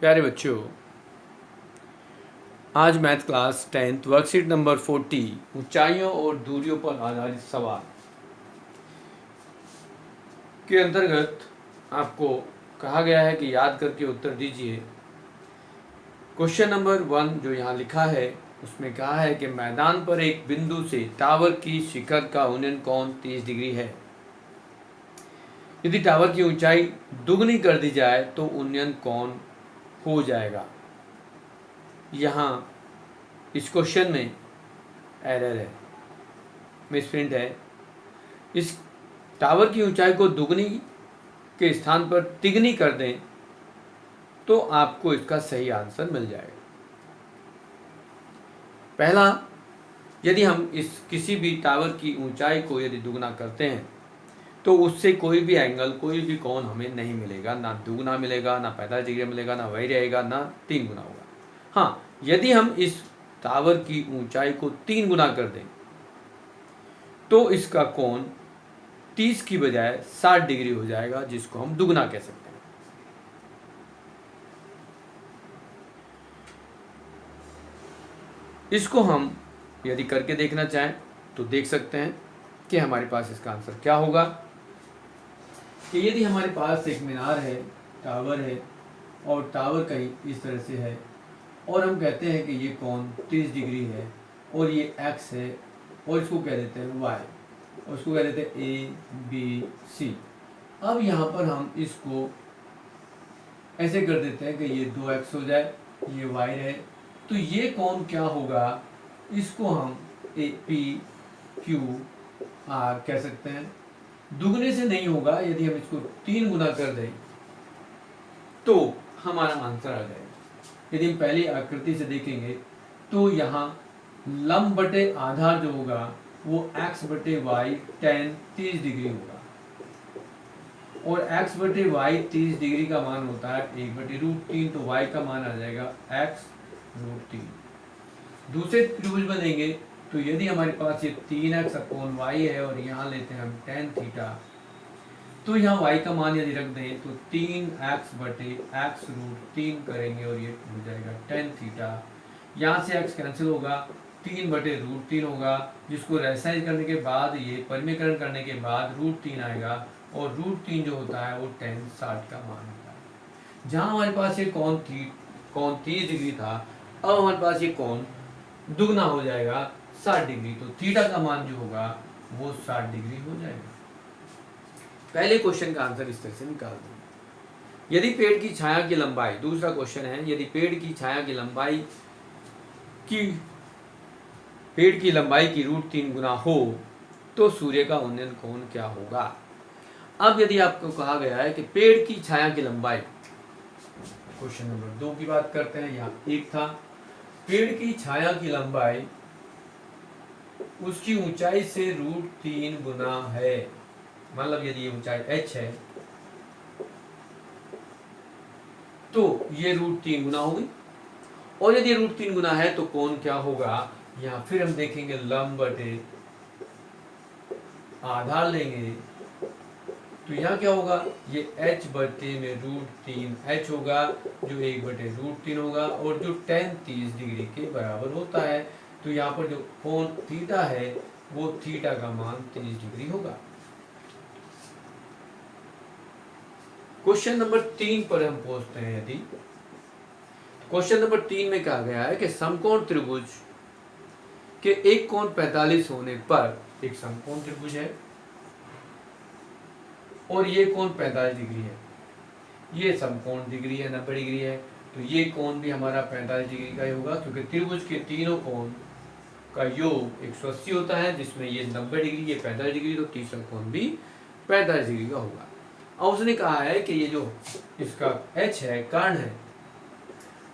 प्यारे बच्चों, आज math class 10th worksheet number 40 ऊंचाइयों और दूरियों पर आधारित सवाल के अंतर्गत आपको कहा गया है कि याद करके उत्तर दीजिए। क्वेश्चन नंबर 1 जो यहाँ लिखा है उसमें कहा है कि मैदान पर एक बिंदु से टावर की शिखर का उन्नयन कोण 30 डिग्री है। यदि टावर की ऊंचाई दुगनी कर दी जाए तो उन्नयन कोण हो जाएगा। यहाँ इस क्वेश्चन में एरर है, मिसप्रिंट है। इस टावर की ऊंचाई को दुगनी के स्थान पर तिगनी कर दें तो आपको इसका सही आंसर मिल जाएगा। पहला, यदि हम इस किसी भी टावर की ऊंचाई को यदि दुगना करते हैं तो उससे कोई भी एंगल, कोई भी कोण हमें नहीं मिलेगा, ना दुगना मिलेगा, ना 45 डिग्री मिलेगा, ना वही रहेगा, ना 3 गुना होगा। हाँ, यदि हम इस टावर की ऊंचाई को 3 गुना कर दें तो इसका कोण 30 की बजाय 60 डिग्री हो जाएगा, जिसको हम दुगना कह सकते हैं। इसको हम यदि करके देखना चाहें तो देख सकते हैं कि हमारे पास इसका आंसर क्या होगा। कि यदि हमारे पास एक मीनार है, टावर है, और टावर कहीं इस तरह से है और हम कहते हैं कि ये कोण 30 डिग्री है और ये x है और इसको कह देते हैं y और इसको कह देते हैं a b c। अब यहाँ पर हम इसको ऐसे कर देते हैं कि ये 2x हो जाए, ये y रहे, तो ये कोण क्या होगा, इसको हम a p q r कह सकते हैं। दुगने से नहीं होगा, यदि हम इसको 3 गुना कर दें तो हमारा आंसर आ जाएगा। यदि हम पहली आकृति से देखेंगे तो यहाँ लंब बटे आधार जो होगा वो x बटे वाई tan 30 डिग्री होगा और x बटे वाई 30 डिग्री का मान होता है 1 बटे √3, तो y का मान आ जाएगा x √3। दूसरे त्रिभुज बनेंगे तो यदि हमारे पास ये 3x अपॉन वाई है और यहाँ लेते हैं हम tan थीटा, तो यहाँ y का मान यदि रख दें तो 3x बटे x √3 करेंगे और ये हो जाएगा tan थीटा। यहाँ से x कैंसिल होगा, 3 बटे √3 होगा, जिसको रेशनलाइज करने के बाद, ये परिमीकरण करने के बाद √3 आएगा और √3 जो होता है वो tan 60 का मान होता है। जहाँ हमारे पास ये कोण 30 डिग्री था, अब हमारे पास ये कोण दुगना हो जाएगा 60 डिग्री, तो थीटा का मान जो होगा वो 60 डिग्री हो जाएगा। पहले क्वेश्चन का आंसर इस तरह से निकाल देंगे। यदि पेड़ की छाया की लंबाई, दूसरा क्वेश्चन है, यदि पेड़ की छाया की लंबाई की √3 गुना हो तो सूर्य का उन्नयन कोण क्या होगा। अब यदि आपको कहा गया है कि पेड़ की छाया की लंबाई, क्वेश्चन नंबर 2 की बात करते हैं, यहाँ 1 था, पेड़ की छाया की लंबाई उसकी ऊंचाई से √3 गुना है। मतलब यदि ये ऊंचाई h है तो ये √3 गुना होगी, और यदि √3 गुना है तो कोण क्या होगा, यहाँ फिर हम देखेंगे लंब बटे आधार लेंगे तो यहाँ क्या होगा, ये h बटे में √3 h होगा जो 1 बटे √3 होगा और जो tan 30 डिग्री के बराबर होता है। तो यहाँ पर जो कोण थीटा है वो थीटा का मान 30 डिग्री होगा। क्वेश्चन नंबर 3 पर हम पहुंचते हैं। यदि क्वेश्चन नंबर 3 में कहा गया है कि समकोण त्रिभुज के एक कोण 45 होने पर, एक समकोण त्रिभुज है और ये कोण 45 डिग्री है, ये समकोण डिग्री है 90 डिग्री है, तो ये कोण भी हमारा 45 डिग्री का ही होगा, क्योंकि त्रिभुज के तीनों कोण का योग 180 होता है, जिसमें ये 90 डिग्री, ये 45 डिग्री, तो तीसरा कोण भी 45 डिग्री का होगा। अब उसने कहा है कि ये जो इसका h है, कर्ण है,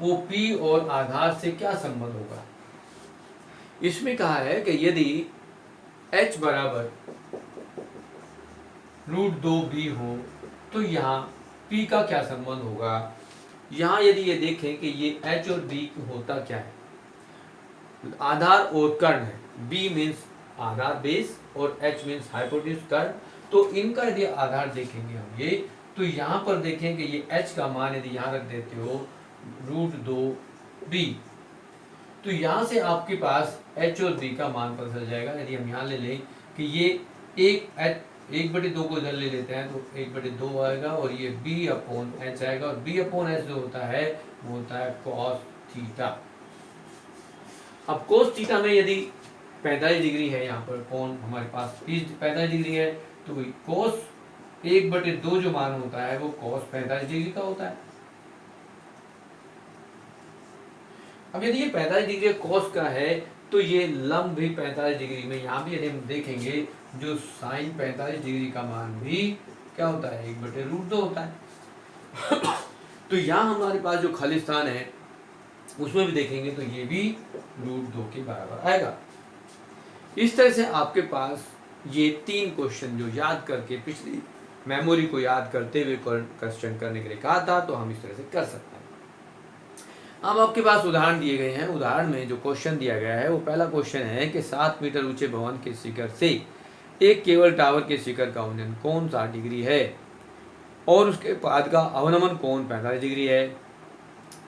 वो P और आधार से क्या संबंध होगा। इसमें कहा है कि यदि h बराबर √2b हो तो यहाँ P का क्या संबंध होगा। यहाँ यदि ये देखें कि ये h और b होता क्या है, आधार और कर्ण है, b मीन्स आधार बेस और h मीन्स हाइपोटेन्यूज कर्ण, तो इनका यदि आधार देखेंगे हम ये, तो यहाँ पर देखें कि ये h का मान यदि यहाँ रख देते हो √2b। तो यहाँ से आपके पास h और b का मान पता चल जाएगा। यदि हम यहाँ ले लें कि ये 1/2 को इधर ले लेते हैं तो 1/2 आएगा और ये b/h आएगा, और b/h जो होता है वो होता है cos थीटा। अब cos थीटा में यदि 45 डिग्री है, यहाँ पर कोण हमारे पास 45 डिग्री है, तो cos 1/2 जो मान होता है वो cos 45 डिग्री का होता है। अब यदि ये 45 डिग्री cos का है तो ये लंब भी 45 डिग्री में, यहाँ भी यदि हम देखेंगे जो साइन 45 डिग्री का मान भी क्या होता है, 1/√2 होता है। तो यहाँ हमारे पास जो खाली स्थान है उसमें भी देखेंगे तो ये भी √2 के बराबर आएगा। इस तरह से आपके पास ये 3 क्वेश्चन जो याद करके पिछली मेमोरी को याद करते हुए क्वेश्चन करने के लिए कहा था, तो हम इस तरह से कर सकते हैं। अब आपके पास उदाहरण दिए गए हैं। उदाहरण में जो क्वेश्चन दिया गया है वो पहला क्वेश्चन है कि 7 मीटर ऊंचे भवन के शिखर से एक केबल टावर के शिखर का उन्नयन कोण 60 डिग्री है और उसके बाद का अवनमन कोण 45 डिग्री है।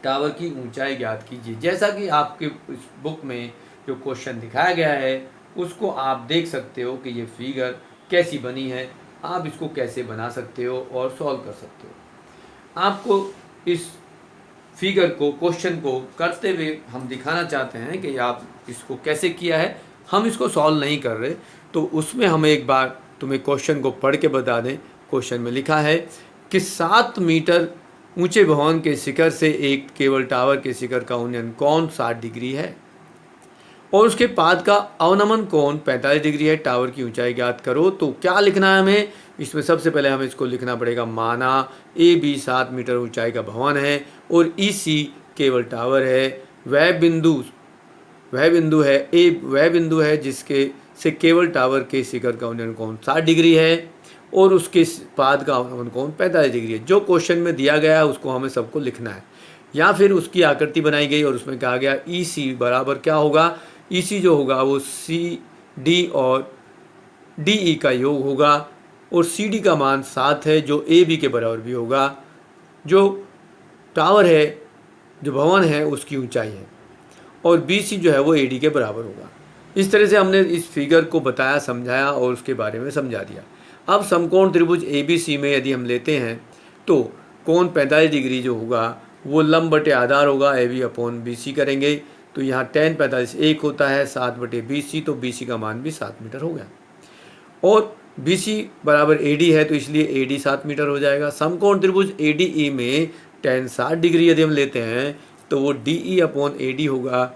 टावर की ऊंचाई ज्ञात कीजिए। जैसा कि आपके इस बुक में जो क्वेश्चन दिखाया गया है उसको आप देख सकते हो कि ये फिगर कैसी बनी है, आप इसको कैसे बना सकते हो और सॉल्व कर सकते हो। आपको इस फिगर को, क्वेश्चन को करते हुए हम दिखाना चाहते हैं कि आप इसको कैसे किया है। हम इसको सॉल्व नहीं कर रहे, तो उसमें हम एक बार तुम्हें क्वेश्चन को पढ़ के बता दें। क्वेश्चन में लिखा है कि 7 मीटर ऊंचे भवन के शिखर से एक केबल टावर के शिखर का उन्नयन कोण 60 डिग्री है और उसके बाद का अवनमन कोण 45 डिग्री है। टावर की ऊंचाई ज्ञात करो। तो क्या लिखना है हमें? इसमें सबसे पहले हमें इसको लिखना पड़ेगा, माना AB 7 मीटर ऊंचाई का भवन है और EC केबल टावर है। वह बिंदु है जिसके से केबल टावर के शिखर का उन्नयन कोण 60 डिग्री है और उसके बाद का अवनमन कोण 45 डिग्री है। जो क्वेश्चन में दिया गया है उसको हमें सबको लिखना है। या फिर उसकी आकृति बनाई गई और उसमें कहा गया EC बराबर क्या होगा, EC जो होगा वो CD और DE का योग होगा और CD का मान 7 है जो AB के बराबर भी होगा। जो टावर है, जो भवन है, उसकी ऊंचाई है और BC जो है वो AD के बराबर होगा। इस तरह से हमने इस फिगर को बताया, समझाया और उसके बारे में समझा दिया। अब समकोण त्रिभुज ABC में यदि हम लेते हैं तो कोण 45 डिग्री जो होगा वो लंब बटे आधार होगा, AB/BC करेंगे तो यहाँ tan 45 1 होता है 7/BC, तो BC का मान भी 7 मीटर हो गया और BC बराबर AD है तो इसलिए AD 7 मीटर हो जाएगा। समकोण त्रिभुज ADE में tan 60 डिग्री यदि हम लेते हैं तो वो DE/AD होगा।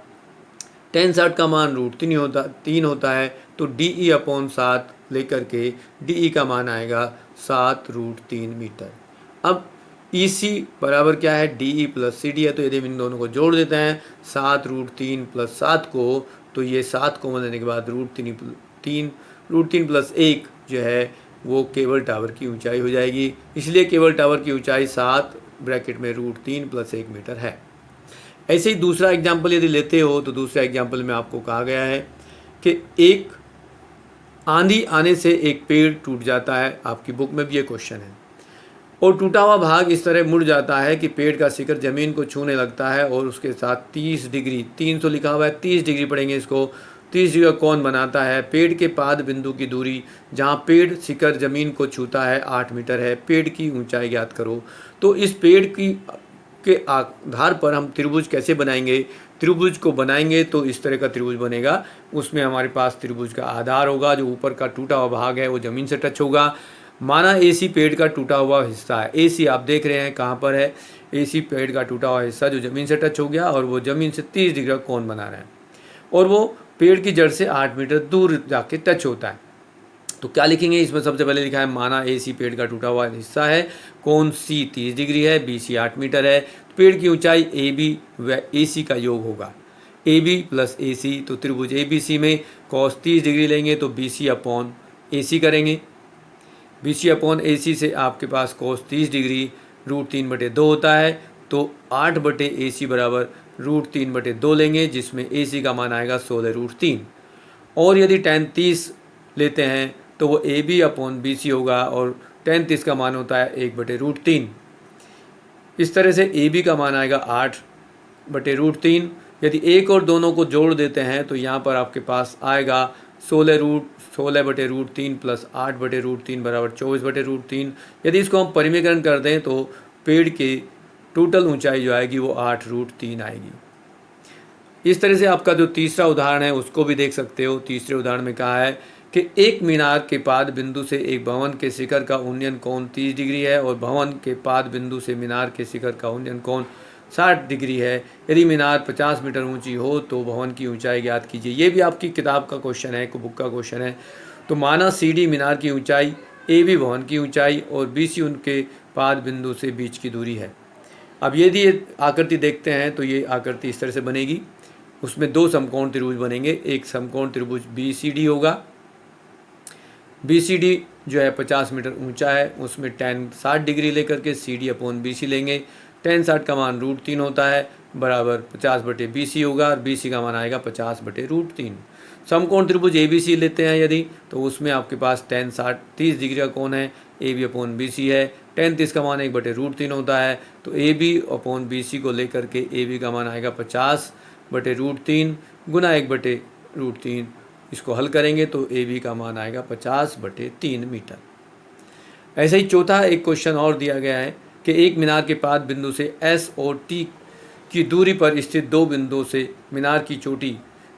tan 60 का मान √3 होता है तो DE/7 लेकर के DE का मान आएगा 7√3 मीटर। अब EC बराबर क्या है, DE + CD है, तो यदि हम इन दोनों को जोड़ देते हैं 7√3 + 7 को, तो ये 7 को मिलाने के बाद √3 + 1 जो है वो केबल टावर की ऊंचाई हो जाएगी। इसलिए केबल टावर की ऊंचाई 7 ब्रैकेट में √3 + 1 मीटर है। ऐसे ही दूसरा एग्जाम्पल यदि लेते हो तो दूसरे एग्जाम्पल में आपको कहा गया है कि एक आंधी आने से एक पेड़ टूट जाता है। आपकी बुक में भी ये क्वेश्चन है और टूटा हुआ भाग इस तरह मुड़ जाता है कि पेड़ का शिखर जमीन को छूने लगता है और उसके साथ 30 डिग्री, 300 लिखा हुआ है, 30 डिग्री पढ़ेंगे इसको, 30 डिग्री का कोण बनाता है। पेड़ के पाद बिंदु की दूरी जहाँ पेड़ शिखर जमीन को छूता है 8 मीटर है। पेड़ की ऊंचाई ज्ञात करो। तो इस पेड़ की के आधार पर हम त्रिभुज कैसे बनाएंगे? त्रिभुज को बनाएंगे तो इस तरह का त्रिभुज बनेगा। उसमें हमारे पास त्रिभुज का आधार होगा, जो ऊपर का टूटा हुआ भाग है वो ज़मीन से टच होगा। माना AC पेड़ का टूटा हुआ हिस्सा है। AC आप देख रहे हैं कहाँ पर है, AC पेड़ का टूटा हुआ हिस्सा जो ज़मीन से टच हो गया और वो ज़मीन से 30 डिग्री का कोण बना रहा है और वो पेड़ की जड़ से 8 मीटर दूर जाके टच होता है। तो क्या लिखेंगे? इसमें सबसे पहले लिखा है माना AC पेड़ का टूटा हुआ हिस्सा है, कोण C 30 डिग्री है, BC 8 मीटर है। तो पेड़ की ऊंचाई AB व AC का योग होगा, AB + AC। तो त्रिभुज ABC में cos 30 डिग्री लेंगे तो BC/AC करेंगे। BC/AC से आपके पास cos 30 डिग्री √3/2 होता है तो 8/AC बराबर √3/2 लेंगे, जिसमें AC का मान आएगा 16√3। और यदि tan 30 लेते हैं तो वो AB/BC होगा और tan 30 का मान होता है 1/√3। इस तरह से ए बी का मान आएगा 8/√3। यदि एक और दोनों को जोड़ देते हैं तो यहाँ पर आपके पास आएगा 16/√3 प्लस 8/√3 बराबर 24/√3। यदि इसको हम परिमीकरण कर दें तो पेड़ की टोटल ऊंचाई जो आएगी वो 8√3 आएगी। इस तरह से आपका जो तीसरा उदाहरण है उसको भी देख सकते हो। तीसरे उदाहरण में कहा है कि एक मीनार के पाद बिंदु से एक भवन के शिखर का उन्नयन कोण 30 डिग्री है और भवन के पाद बिंदु से मीनार के शिखर का उन्नयन कोण 60 डिग्री है। यदि मीनार 50 मीटर ऊंची हो तो भवन की ऊंचाई ज्ञात कीजिए। ये भी आपकी किताब का क्वेश्चन है, बुक का क्वेश्चन है। तो माना CD मीनार की ऊंचाई, AB भवन की ऊंचाई और BC उनके पाद बिंदु से बीच की दूरी है। अब यदि ये आकृति देखते हैं तो ये आकृति इस तरह से बनेगी। उसमें दो समकोण त्रिभुज बनेंगे। एक समकोण त्रिभुज BCD होगा। BCD जो है 50 मीटर ऊंचा है, उसमें tan 60 डिग्री लेकर के CD/BC लेंगे। tan 60 का मान √3 होता है, बराबर 50/BC होगा और BC का मान आएगा 50/√3। समकोण त्रिभुज ABC लेते हैं यदि, तो उसमें आपके पास tan 60 30 डिग्री का कोण है, AB/BC है। tan 30 का मान 1/√3 होता है, तो AB/BC को लेकर के AB का मान आएगा 50/√3 गुना 1/√3। इसको हल करेंगे तो AB का मान आएगा 50/3 मीटर। ऐसे ही चौथा एक क्वेश्चन और दिया गया है कि एक मीनार के पाद बिंदु से S और T की दूरी पर स्थित दो बिंदुओं से मीनार की चोटी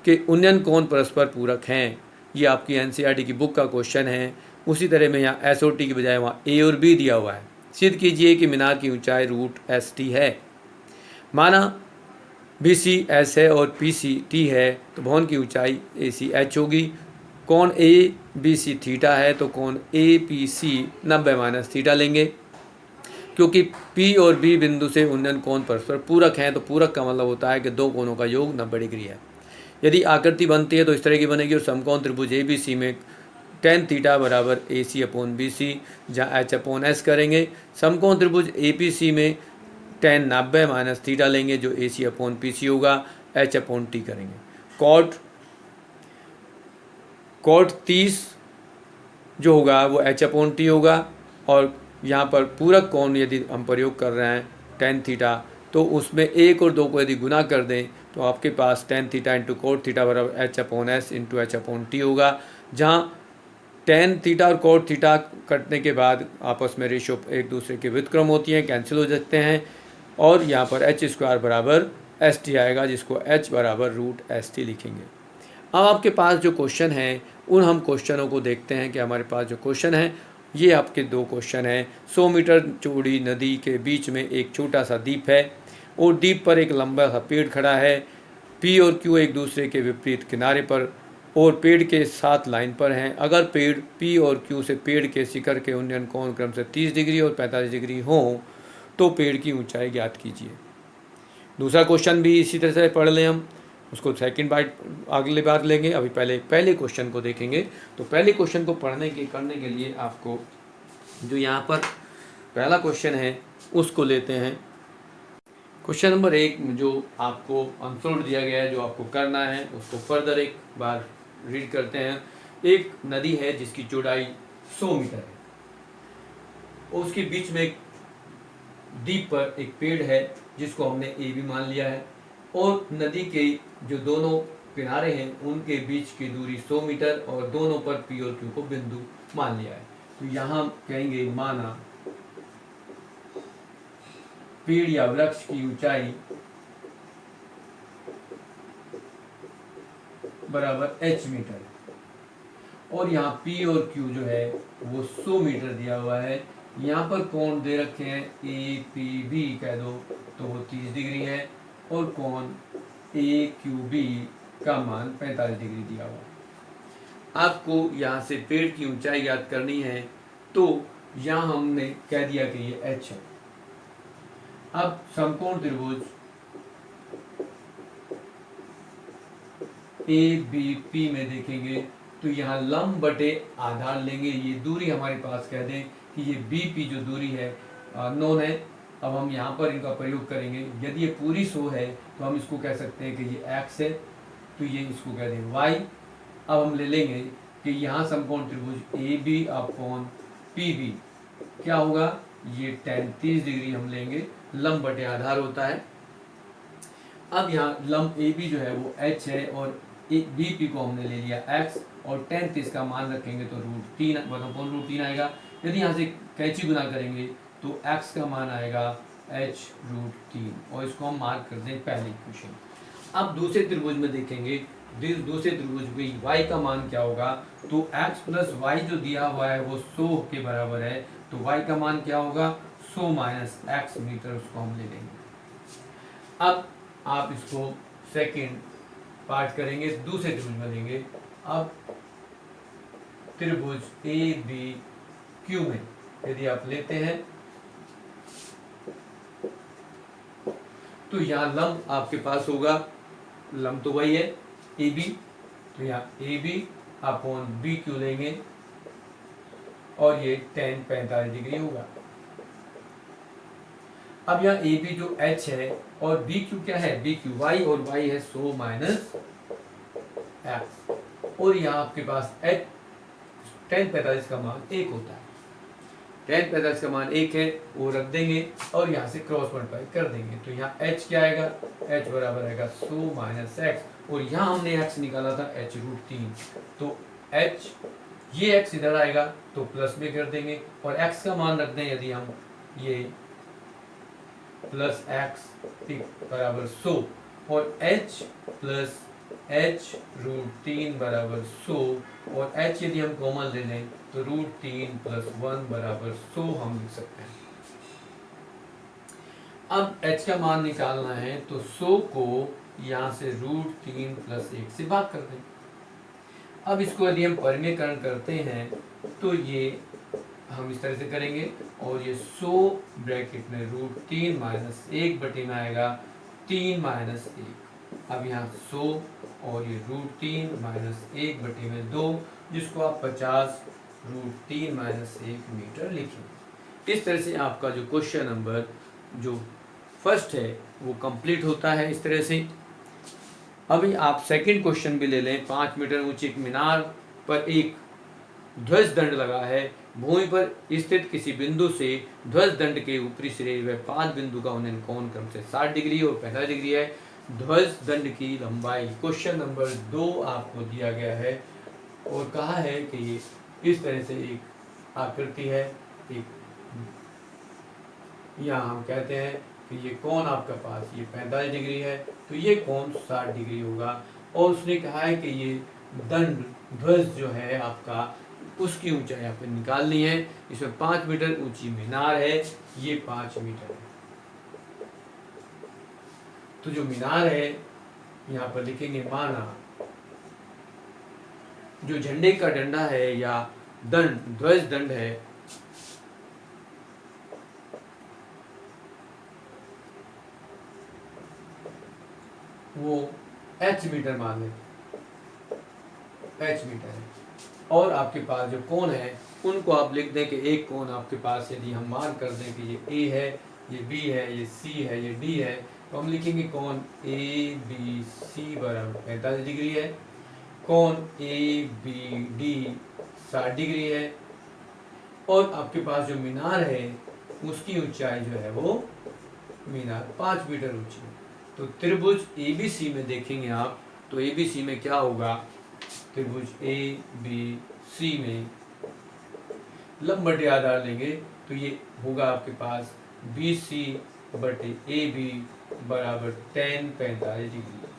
के उन्नयन कोण परस्पर पूरक हैं। ये आपकी NCERT की बुक का क्वेश्चन है। उसी तरह में यहाँ S और T की बजाय वहाँ A और B दिया हुआ है। सिद्ध कीजिए कि मीनार की ऊंचाई √ST है। माना BC S है और PC T है तो भवन की ऊंचाई AC H होगी। कोण ABC थीटा है तो कोण APC 90 - थीटा लेंगे। क्योंकि P और B बिंदु से उन्नयन कोण परस्पर पूरक हैं तो पूरक का मतलब होता है कि दो कोणों का योग 90 डिग्री है। यदि आकृति बनती है तो इस तरह की बनेगी और समकोण त्रिभुज ABC में tan थीटा बराबर AC/BC जहाँ H/S करेंगे। समकोण त्रिभुज APC में tan 90 - थीटा लेंगे जो AC/PC होगा, H/T करेंगे। cot 30 जो होगा वो H/T होगा और यहाँ पर पूरक कोण यदि हम प्रयोग कर रहे हैं tan थीटा तो उसमें एक और दो को यदि गुना कर दें तो आपके पास tan theta into cot theta बराबर H/S इंटू H/T होगा। जहाँ tan थीटा और cot थीटा कटने के बाद आपस में रेशो एक दूसरे के व्युत्क्रम होती हैं, कैंसिल हो जाते हैं और यहाँ पर H² बराबर ST आएगा जिसको H बराबर √ST लिखेंगे। अब आपके पास जो क्वेश्चन है उन हम क्वेश्चनों को देखते हैं कि हमारे पास जो क्वेश्चन है ये आपके दो क्वेश्चन हैं। 100 मीटर चौड़ी नदी के बीच में एक छोटा सा द्वीप है और द्वीप पर एक लंबा सा पेड़ खड़ा है। P और Q एक दूसरे के विपरीत किनारे पर और पेड़ के साथ लाइन पर हैं। अगर पेड़ P और Q से पेड़ के शिखर के उन्नयन कोण क्रम से 30 डिग्री और 45 डिग्री हों तो पेड़ की ऊंचाई ज्ञात कीजिए। दूसरा क्वेश्चन भी इसी तरह से पढ़ लें, हम उसको सेकंड बाइट अगली बार लेंगे। अभी पहले क्वेश्चन को देखेंगे। तो पहले क्वेश्चन को करने के लिए आपको जो यहाँ पर पहला क्वेश्चन है उसको लेते हैं। क्वेश्चन नंबर 1 जो आपको आंसर दिया गया है, जो आपको करना है उसको फर्दर एक बार रीड करते हैं। एक नदी है जिसकी चौड़ाई 100 मीटर है और उसके बीच में एक द्वीप पर एक पेड़ है जिसको हमने AB मान लिया है और नदी के जो दोनों किनारे हैं उनके बीच की दूरी 100 मीटर और दोनों पर P और Q को बिंदु मान लिया है। तो यहाँ कहेंगे माना पेड़ या वृक्ष की ऊंचाई बराबर H मीटर और यहाँ P और Q जो है वो 100 मीटर दिया हुआ है। यहाँ पर कोण दे रखे हैं APB कह दो तो वो 30 डिग्री है और कोण AQB का मान 45 डिग्री दिया हुआ। आपको यहाँ से पेड़ की ऊंचाई याद करनी है तो यहाँ हमने कह दिया कि ये H है। अब समकोण त्रिभुज ABP में देखेंगे तो यहाँ लंब बटे आधार लेंगे। ये दूरी हमारे पास कह दें कि ये BP जो दूरी है नोन है। अब हम यहाँ पर इनका प्रयोग करेंगे। यदि ये पूरी 100 है तो हम इसको कह सकते हैं कि ये x है तो ये इसको कह दें y। अब हम ले लेंगे कि यहाँ समकोण त्रिभुज AB/PB क्या होगा, ये tan 30 डिग्री हम लेंगे लंब बटे आधार होता है। अब यहाँ लंब ए बी जो है वो h है और बी पी को हमने ले लिया x और tan पे इसका मान रखेंगे तो √3 आएगा। यदि यहाँ से कैंची गुना करेंगे तो x का मान आएगा h√3 और इसको हम मार्क कर दें पहले इक्वेशन। अब दूसरे त्रिभुज में देखेंगे, दूसरे त्रिभुज में y का मान क्या होगा, तो x प्लस वाई जो दिया हुआ है वो 100 के बराबर है, तो y का मान क्या होगा 100 माइनस x मीटर, उसको हम ले लेंगे। अब आप इसको सेकंड पार्ट करेंगे, दूसरे त्रिभुज में लेंगे। अब त्रिभुज ए बी क्यू में यदि आप लेते हैं तो यहाँ लंब आपके पास होगा, लंब तो वही है ए बी, तो यहाँ A B upon B Q लेंगे और ये tan 45 डिग्री होगा। अब यहाँ ए बी जो h है और बी क्यू क्या है, बी क्यू वाई और y है 100 माइनस x, और यहाँ आपके पास h tan 45 का मान 1 होता है। tan 45 का मान 1 है, वो रख देंगे और यहाँ से क्रॉस मल्टीप्लाई कर देंगे, तो यहाँ h क्या आएगा, h बराबर आएगा 100 माइनस x, और यहाँ हमने x निकाला था h√3, तो h ये x इधर आएगा तो प्लस में कर देंगे और x का मान रख दें, यदि हम ये प्लस x बराबर 100 और h प्लस h√3 बराबर 100 और h यदि हम कॉमन ले लें तो √3 प्लस 1 बराबर 100 हम लिख सकते हैं। अब h का मान निकालना है तो 100 को यहाँ से √3 प्लस 1 से भाग कर दें। अब इसको यदि हम परिमेयकरण करते हैं तो ये हम इस तरह से करेंगे और ये 100 ब्रैकेट में √3 माइनस 1 बटे में आएगा 3 माइनस 1। अब यहाँ 100 और ये √3 माइनस 1 बटे में 2, जिसको आप 50 √3 माइनस 1 मीटर लिखेंगे। इस तरह से आपका जो क्वेश्चन नंबर जो फर्स्ट है वो कंप्लीट होता है इस तरह से। अभी आप सेकंड क्वेश्चन भी ले लें। 5 मीटर ऊंची एक मीनार पर एक ध्वज दंड लगा है। भूमि पर स्थित किसी बिंदु से ध्वज दंड के ऊपरी सिरे व 5 बिंदु का उन्नयन कोण क्रम से 60 डिग्री और 45 डिग्री है। ध्वज दंड की लंबाई, क्वेश्चन नंबर 2 आपको दिया गया है और कहा है कि ये इस तरह से एक आकृति है। एक यहाँ हम कहते हैं कि ये कोण आपका पास ये 45 डिग्री है, तो ये कोण 60 डिग्री होगा। और उसने कहा है कि ये दंड ध्वज जो है आपका उसकी ऊंचाई आपको निकालनी है। इसमें 5 मीटर ऊंची मीनार है, ये 5 मीटर है। तो जो मीनार है यहाँ पर लिखेंगे माना, जो झंडे का डंडा है या दंड ध्वज दंड है वो h मीटर मान लें, h मीटर है। और आपके पास जो कोण है उनको आप लिख दें कि एक कोण आपके पास यदि हम मान कर दें कि ये A है, ये B है, ये C है, ये D है, तो हम लिखेंगे कोण ABC बराबर 45 डिग्री है। कोण ABD 60 डिग्री है। और आपके पास जो मीनार है उसकी ऊंचाई जो है वो मीनार 5 मीटर ऊंची है। तो त्रिभुज ABC में देखेंगे आप तो ABC में क्या होगा, त्रिभुज ABC में लंब बटे आधार लेंगे तो ये होगा आपके पास BC बटे AB बराबर tan 45 डिग्री।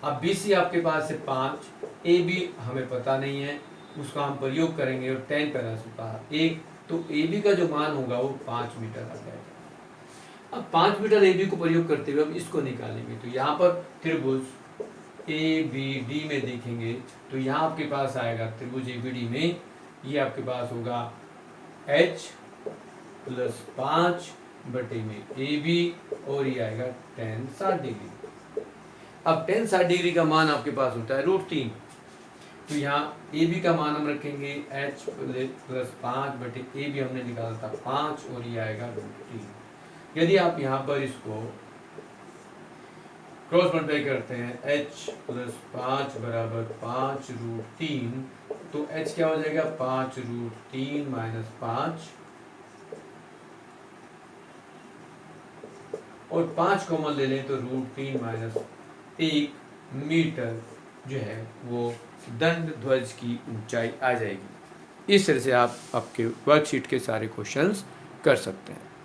अब BC आपके पास है 5, AB हमें पता नहीं है, उसका हम प्रयोग करेंगे और tan 45 का 1, तो AB का जो मान होगा वो 5 मीटर आ जाएगा। अब 5 मीटर AB को प्रयोग करते हुए हम इसको निकालेंगे, तो यहाँ पर त्रिभुज ABD में देखेंगे तो यहाँ आपके पास आएगा त्रिभुज ABD में ये आपके पास होगा H प्लस 5 बटे में AB और ये आएगा tan 60 डिग्री। अब tan 60 डिग्री का मान आपके पास होता है √3, तो यहाँ AB का मान हम रखेंगे H प्लस 5 बटे AB हमने निकाला था 5 और ये आएगा √3। यदि आप यहाँ पर इसको क्रॉस मल्टीप्लाई करते हैं h प्लस 5 बराबर 5 √3, तो h क्या हो जाएगा 5 √3 माइनस 5 और 5 कॉमन ले लें तो √3 - 1 मीटर जो है वो दंड ध्वज की ऊंचाई आ जाएगी। इस तरह से आप आपके वर्कशीट के सारे क्वेश्चंस कर सकते हैं।